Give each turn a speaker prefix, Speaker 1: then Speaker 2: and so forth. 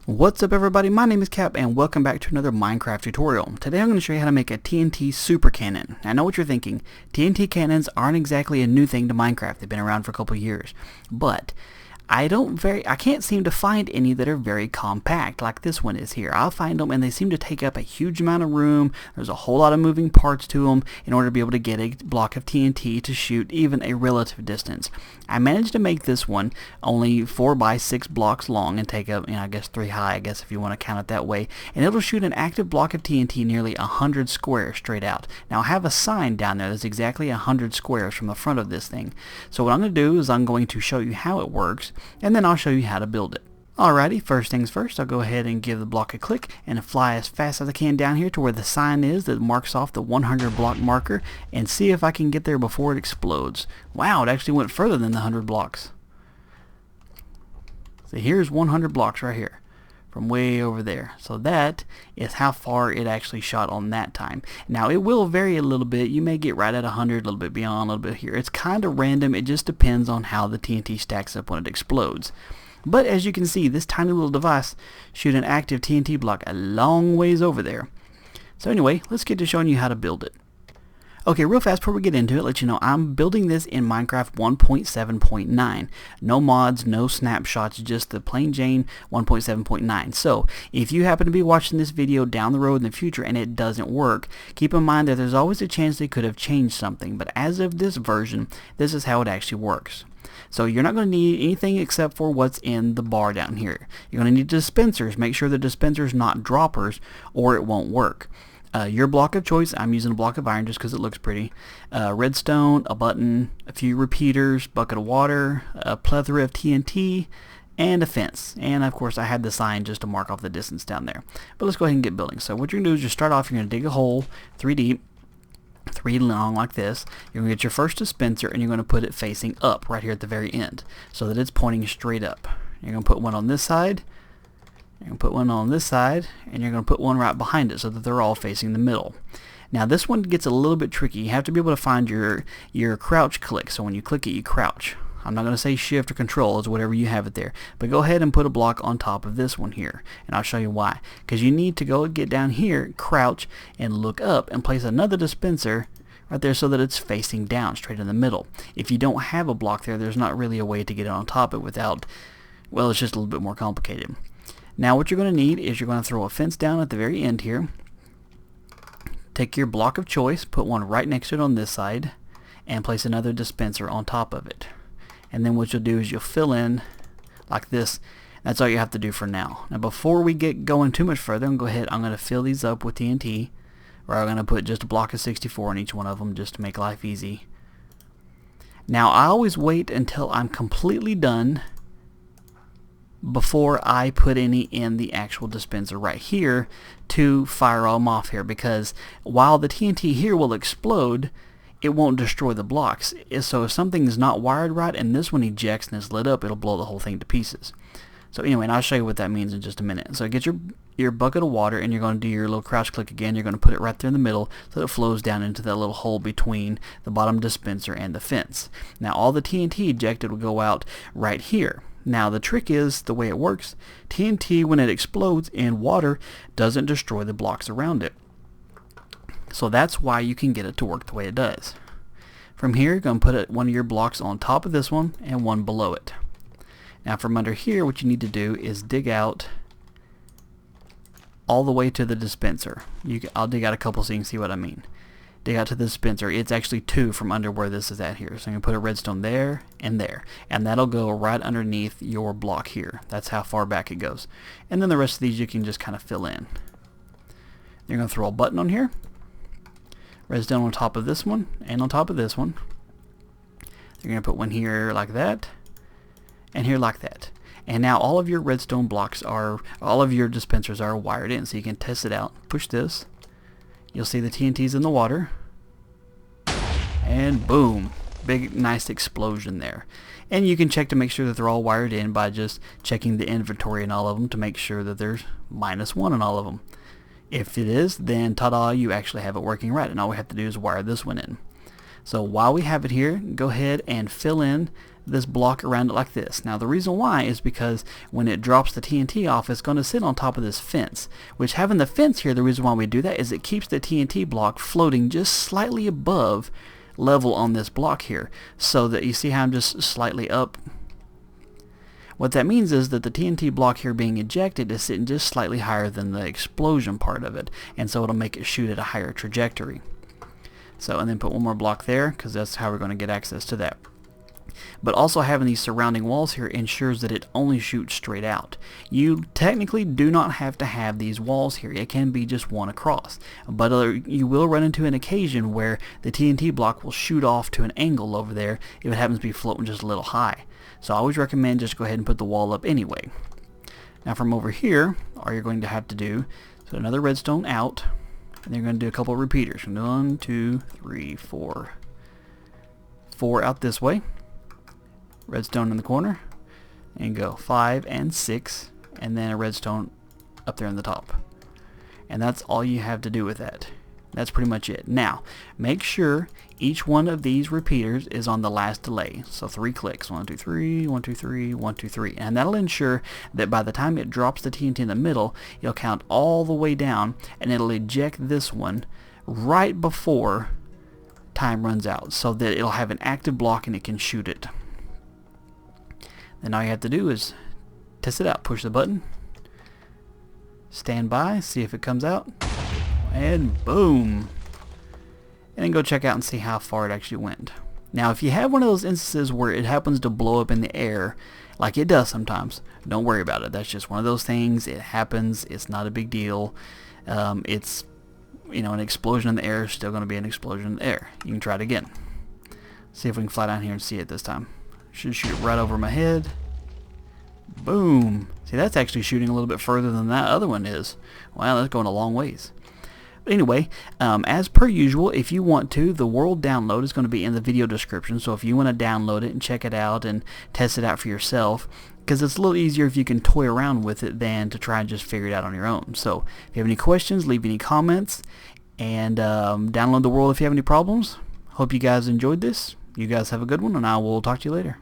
Speaker 1: What's up everybody, my name is Cap and welcome back to another Minecraft tutorial. Today I'm going to show you how to make a TNT super cannon. I know what you're thinking, TNT cannons aren't exactly a new thing to Minecraft, they've been around for a couple years. But I can't seem to find any that are very compact like this one is here. I'll find them and they seem to take up a huge amount of room. There's a whole lot of moving parts to them in order to be able to get a block of TNT to shoot even a relative distance. I managed to make this one only 4 by 6 blocks long and take up, I guess 3 high, I guess if you want to count it that way. And it'll shoot an active block of TNT nearly 100 squares straight out. Now I have a sign down there that's exactly 100 squares from the front of this thing. So what I'm going to do is I'm going to show you how it works, and then I'll show you how to build it. Alrighty, first things first, I'll go ahead and give the block a click and fly as fast as I can down here to where the sign is that marks off the 100 block marker and see if I can get there before it explodes. Wow, it actually went further than the 100 blocks. So here's 100 blocks right here from way over there. So that is how far it actually shot on that time. Now it will vary a little bit. You may get right at 100, a little bit beyond, a little bit here. It's kind of random. It just depends on how the TNT stacks up when it explodes. But as you can see, this tiny little device shoots an active TNT block a long ways over there. So anyway, let's get to showing you how to build it. Okay, real fast before we get into it, let you know I'm building this in Minecraft 1.7.9. No mods, no snapshots, just the plain Jane 1.7.9. So if you happen to be watching this video down the road in the future and it doesn't work, keep in mind that there's always a chance they could have changed something. But as of this version, this is how it actually works. So you're not going to need anything except for what's in the bar down here. You're going to need dispensers. Make sure the dispenser's not droppers or it won't work. Your block of choice, I'm using a block of iron just because it looks pretty. Redstone, a button, a few repeaters, bucket of water, a plethora of TNT, and a fence. And of course I had the sign just to mark off the distance down there. But let's go ahead and get building. So what you're going to do is just start off, you're going to dig a hole 3 deep, 3 long like this. You're going to get your first dispenser and you're going to put it facing up right here at the very end so that it's pointing straight up. You're going to put one on this side, you're going to put one on this side, and you're going to put one right behind it so that they're all facing the middle. Now this one gets a little bit tricky. You have to be able to find your crouch click. So when you click it, you crouch. I'm not going to say shift or control, it's whatever you have it there. But go ahead and put a block on top of this one here. And I'll show you why. Because you need to go get down here, crouch, and look up and place another dispenser right there so that it's facing down, straight in the middle. If you don't have a block there, there's not really a way to get it on top of it without, well, it's just a little bit more complicated. Now what you're going to need is you're going to throw a fence down at the very end here. Take your block of choice, put one right next to it on this side, and place another dispenser on top of it. And then what you'll do is you'll fill in like this. That's all you have to do for now. Now before we get going too much further, I'm going to fill these up with TNT. Or I'm going to put just a block of 64 on each one of them just to make life easy. Now I always wait until I'm completely done before I put any in the actual dispenser right here to fire them off here, because while the TNT here will explode, it won't destroy the blocks. So if something is not wired right and this one ejects and is lit up, it'll blow the whole thing to pieces. So anyway, and I'll show you what that means in just a minute. So get your bucket of water and you're going to do your little crouch click again. You're going to put it right there in the middle so that it flows down into that little hole between the bottom dispenser and the fence. Now all the TNT ejected will go out right here. Now the trick is, the way it works, TNT when it explodes in water doesn't destroy the blocks around it. So that's why you can get it to work the way it does. From here you're going to put one of your blocks on top of this one and one below it. Now from under here what you need to do is dig out all the way to the dispenser. I'll dig out a couple so you can see what I mean. Dig out to the dispenser. It's actually 2 from under where this is at here. So I'm going to put a redstone there and there. And that'll go right underneath your block here. That's how far back it goes. And then the rest of these you can just kind of fill in. You're going to throw a button on here. Redstone on top of this one and on top of this one. You're going to put one here like that and here like that. And now all of your redstone blocks all of your dispensers are wired in, so you can test it out. Push this. You'll see the TNT's in the water. And boom. Big nice explosion there. And you can check to make sure that they're all wired in by just checking the inventory in all of them to make sure that there's -1 in all of them. If it is, then ta-da, you actually have it working right. And all we have to do is wire this one in. So while we have it here, go ahead and fill in this block around it like this. Now the reason why is because when it drops the TNT off, it's going to sit on top of this fence, which having the fence here, the reason why we do that is it keeps the TNT block floating just slightly above level on this block here, so that you see how I'm just slightly up. What that means is that the TNT block here being ejected is sitting just slightly higher than the explosion part of it, and so it'll make it shoot at a higher trajectory. So, and then put one more block there, because that's how we're going to get access to that. But also having these surrounding walls here ensures that it only shoots straight out. You technically do not have to have these walls here. It can be just one across. But you will run into an occasion where the TNT block will shoot off to an angle over there if it happens to be floating just a little high. So I always recommend just go ahead and put the wall up anyway. Now from over here, all you're going to have to do is put another redstone out, and then you're going to do a couple of repeaters. 1, 2, 3, 4. 4 out this way. Redstone in the corner, and go 5 and 6, and then a redstone up there in the top. And that's all you have to do with that. That's pretty much it. Now, make sure each one of these repeaters is on the last delay. So 3 clicks. 1, 2, 3, 1, 2, 3, 1, 2, 3. And that'll ensure that by the time it drops the TNT in the middle, it'll count all the way down, and it'll eject this one right before time runs out, so that it'll have an active block and it can shoot it. Then all you have to do is test it out. Push the button, stand by, see if it comes out, and boom. And then go check out and see how far it actually went. Now if you have one of those instances where it happens to blow up in the air, like it does sometimes, don't worry about it. That's just one of those things. It happens. It's not a big deal. It's, you know, an explosion in the air is still going to be an explosion in the air. You can try it again. See if we can fly down here and see it this time. Should shoot it right over my head. Boom. See, that's actually shooting a little bit further than that other one is. Wow, that's going a long ways. But anyway, as per usual, if you want to, the world download is going to be in the video description. So if you want to download it and check it out and test it out for yourself, because it's a little easier if you can toy around with it than to try and just figure it out on your own. So if you have any questions, leave any comments, and download the world if you have any problems. Hope you guys enjoyed this. You guys have a good one, and I will talk to you later.